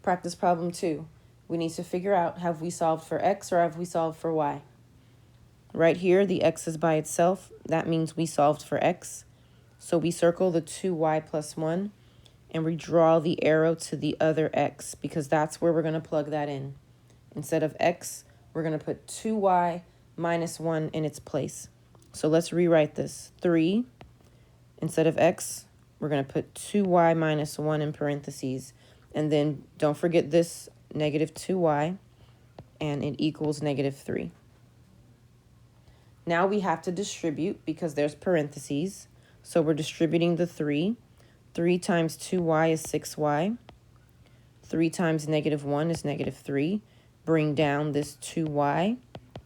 Practice problem 2. We need to figure out, have we solved for x or have we solved for y? Right here, the x is by itself. That means we solved for x. So we circle the 2y plus 1 and we draw the arrow to the other x because that's where we're going to plug that in. Instead of x, we're going to put 2y minus 1 in its place. So let's rewrite this. 3, instead of x, we're going to put 2y minus 1 in parentheses. And then don't forget this negative 2y, and it equals negative 3. Now we have to distribute because there's parentheses. So we're distributing the 3. 3 times 2y is 6y. 3 times negative 1 is negative 3. Bring down this 2y.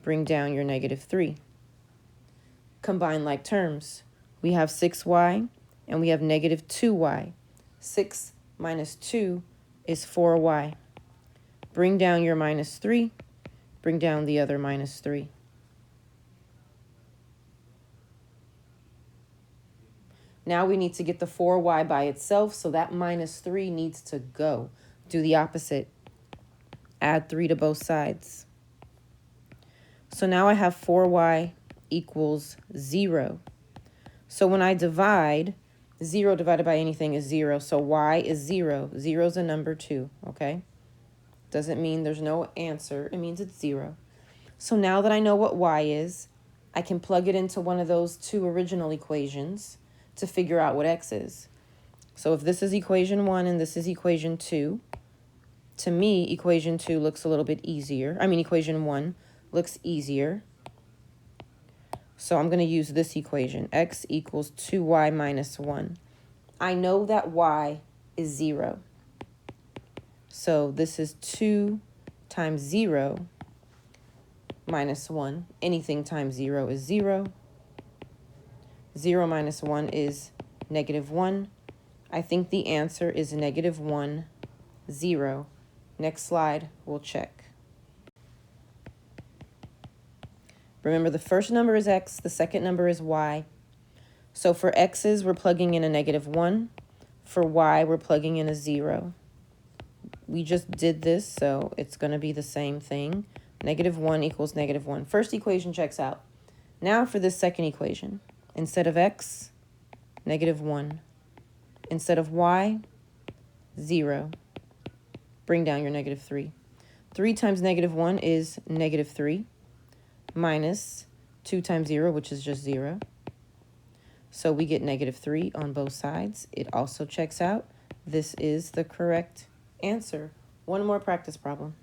Bring down your negative 3. Combine like terms. We have 6y and we have negative 2y. 6 minus 2 is 4y. Bring down your minus 3. Bring down the other minus 3. Now we need to get the 4y by itself, so that minus 3 needs to go. Do the opposite. Add 3 to both sides. So now I have 4y equals 0. So when I divide, 0 divided by anything is 0. So y is 0. 0 is a number 2, okay? Doesn't mean there's no answer. It means it's 0. So now that I know what y is, I can plug it into one of those two original equations to figure out what x is. So if this is equation 1 and this is equation 2, to me, equation 2 looks a little bit easier. Equation 1 looks easier. So I'm going to use this equation, x equals 2y minus 1. I know that y is 0. So this is 2 times 0 minus 1. Anything times 0 is 0. 0 minus 1 is negative 1. I think the answer is negative 1, 0. Next slide, we'll check. Remember, the first number is x, the second number is y. So for x's, we're plugging in a negative 1. For y, we're plugging in a 0. We just did this, so it's going to be the same thing. Negative 1 equals negative 1. First equation checks out. Now for this second equation. Instead of x, negative 1. Instead of y, 0. Bring down your negative 3. 3 times negative 1 is negative 3. Minus 2 times 0, which is just 0. So we get negative 3 on both sides. It also checks out. This is the correct answer. One more practice problem.